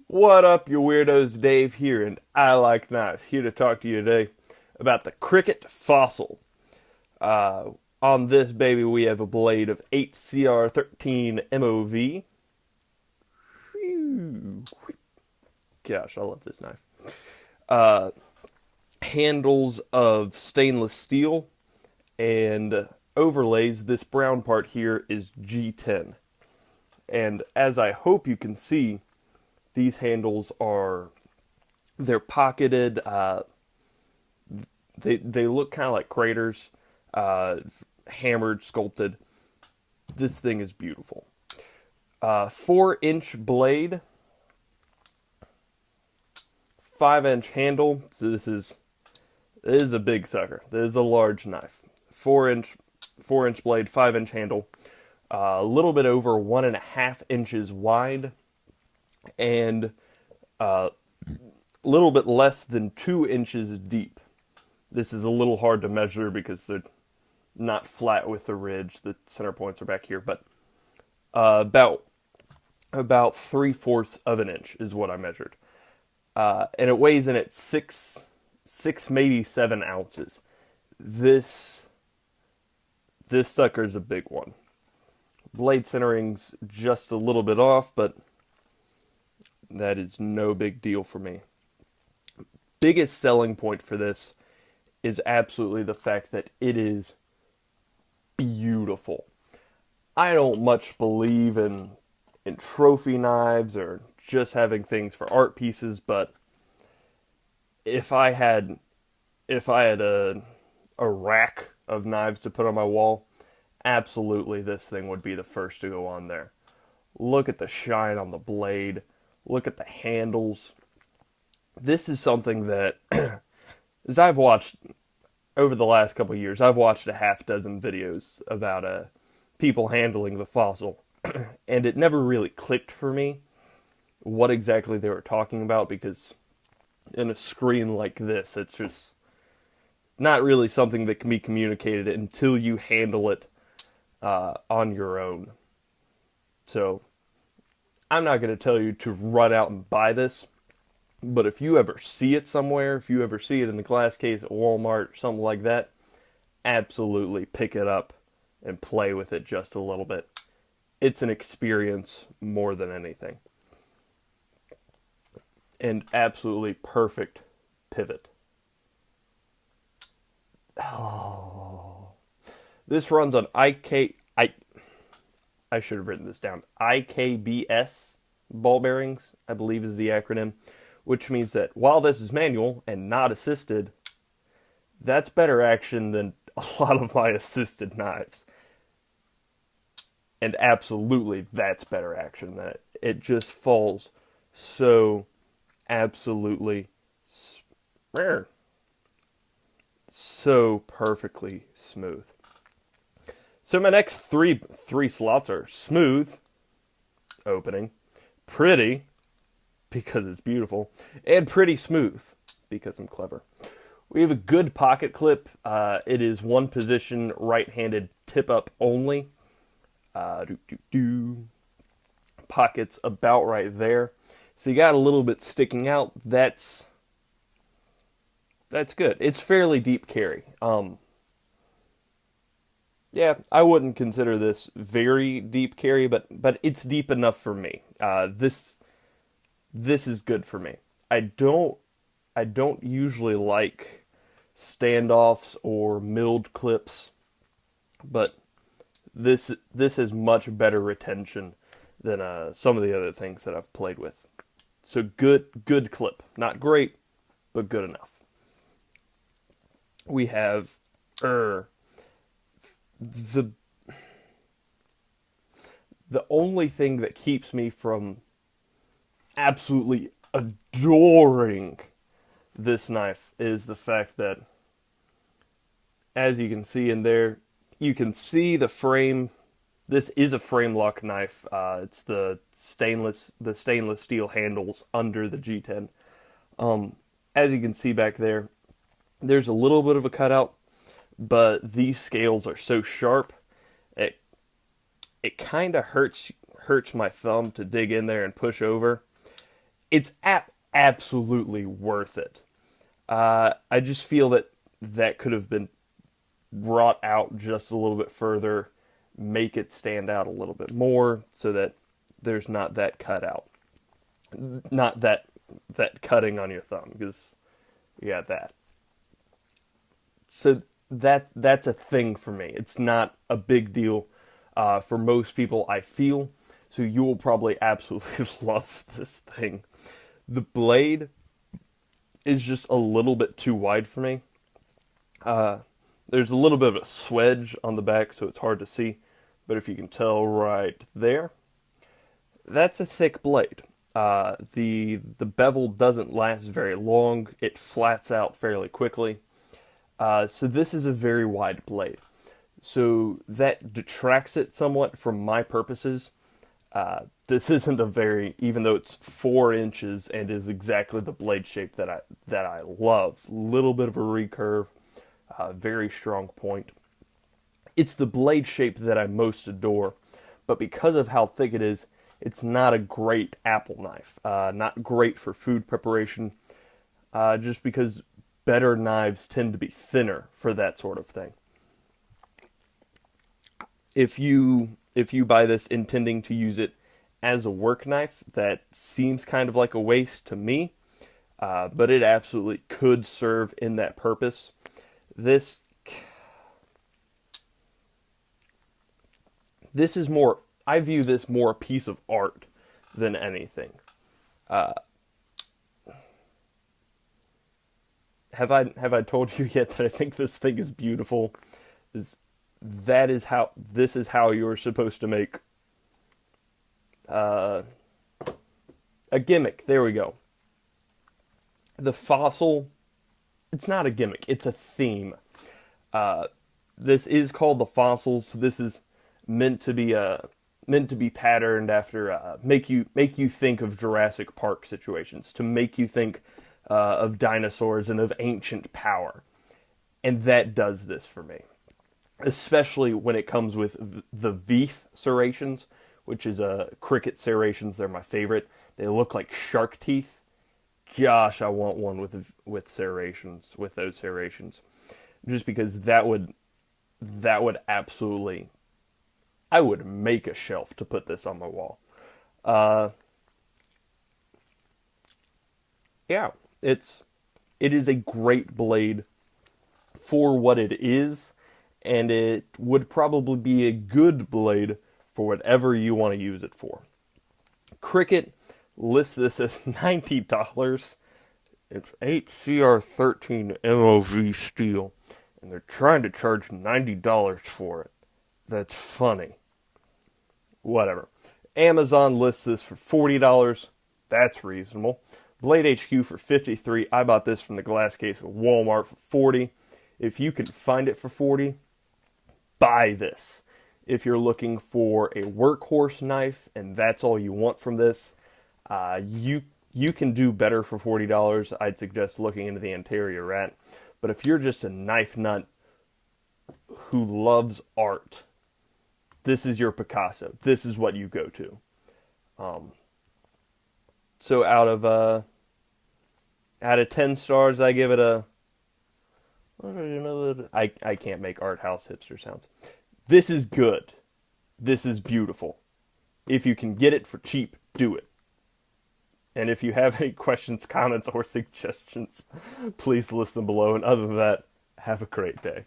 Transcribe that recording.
What up, you weirdos? Dave here, and I like knives. Here to talk to you today about the Cricut Fossil. Uh, on this baby, we have a blade of HCR13 MOV. Gosh, I love this knife. Uh, Handles of stainless steel and overlays. This brown part here is G10. And as I hope you can see, these handles they're pocketed. They look kind of like craters, hammered, sculpted. This thing is beautiful. 4-inch blade, 5-inch handle. So this is a big sucker. This is a large knife. 4-inch blade, 5-inch handle. A little bit over 1.5 inches wide, and a little bit less than 2 inches deep. This is a little hard to measure because they're not flat with the ridge. The center points are back here, but about 3/4 of an inch is what I measured, and it weighs in at six, maybe 7 ounces. This sucker's a big one. Blade centering's just a little bit off, but that is no big deal for me. Biggest selling point for this is absolutely the fact that it is beautiful. I don't much believe in trophy knives or just having things for art pieces, but if I had a rack of knives to put on my wall, absolutely this thing would be the first to go on there. Look at the shine on the blade. Look at the handles. This is something that, as I've watched over the last couple of years, I've watched a half dozen videos about people handling the Fossil, and it never really clicked for me what exactly they were talking about, because in a screen like this, it's just not really something that can be communicated until you handle it on your own. So I'm not going to tell you to run out and buy this, but if you ever see it somewhere, if you ever see it in the glass case at Walmart or something like that, absolutely pick it up and play with it just a little bit. It's an experience more than anything. And absolutely perfect pivot. Oh. This runs on I should have written this down. IKBS ball bearings, I believe is the acronym, which means that while this is manual and not assisted, that's better action than a lot of my assisted knives. And absolutely, that's better action than it. It just falls so absolutely so perfectly smooth. So my next three slots are smooth, opening, pretty, because it's beautiful, and pretty smooth, because I'm clever. We have a good pocket clip. It is one position, right-handed tip up only. Pockets about right there. So you got a little bit sticking out. That's good. It's fairly deep carry. Yeah, I wouldn't consider this very deep carry, but it's deep enough for me. This is good for me. I don't usually like standoffs or milled clips, but this has much better retention than some of the other things that I've played with. So good clip. Not great, but good enough. We have the only thing that keeps me from absolutely adoring this knife is the fact that, as you can see in there, you can see the frame. This is a frame lock knife. It's the stainless steel handles under the G10. As you can see back there, there's a little bit of a cutout, but these scales are so sharp, it kind of hurts my thumb to dig in there and push over. it's absolutely worth it. I just feel that that could have been brought out just a little bit further, make it stand out a little bit more so that there's not that cutout, not that cutting on your thumb, because you got that. So that's a thing for me. It's not a big deal for most people, I feel. So you will probably absolutely love this thing. The blade is just a little bit too wide for me. There's a little bit of a swedge on the back, so it's hard to see. But if you can tell right there, that's a thick blade. The bevel doesn't last very long. It flats out fairly quickly. So this is a very wide blade. So that detracts it somewhat from my purposes. This isn't a very, even though it's 4 inches and is exactly the blade shape that I love. Little bit of a recurve, very strong point. It's the blade shape that I most adore, but because of how thick it is, it's not a great apple knife. Not great for food preparation, just because better knives tend to be thinner for that sort of thing. If you buy this intending to use it as a work knife, that seems kind of like a waste to me, but it absolutely could serve in that purpose. This this is more, I view this more a piece of art than anything. Have I told you yet that I think this thing is beautiful? Is that is how this is how you're supposed to make uh, a gimmick. There we go. The fossil. It's not a gimmick. It's a theme. This is called the fossils. So this is meant to be patterned after make you think of Jurassic Park situations, to make you think of dinosaurs and of ancient power, and that does this for me. Especially when it comes with the Veith serrations, which is cricket serrations. They're my favorite. They look like shark teeth. Gosh, I want one with serrations, with those serrations, just because that would absolutely, I would make a shelf to put this on my wall. Uh, yeah, it is a great blade for what it is, and it would probably be a good blade for whatever you want to use it for. Cricket lists this as $90. It's HCR13 MOV steel, and they're trying to charge $90 for it. That's funny. Whatever. Amazon lists this for $40. That's reasonable. Blade HQ for $53. I bought this from the glass case at Walmart for $40. If you can find it for $40, buy this. If you're looking for a workhorse knife and that's all you want from this, you can do better for $40. I'd suggest looking into the interior rat. But if you're just a knife nut who loves art, this is your Picasso. This is what you go to. So out of 10 stars, I give it a. I can't make art house hipster sounds. This is good. This is beautiful. If you can get it for cheap, do it. And if you have any questions, comments, or suggestions, please list them below. And other than that, have a great day.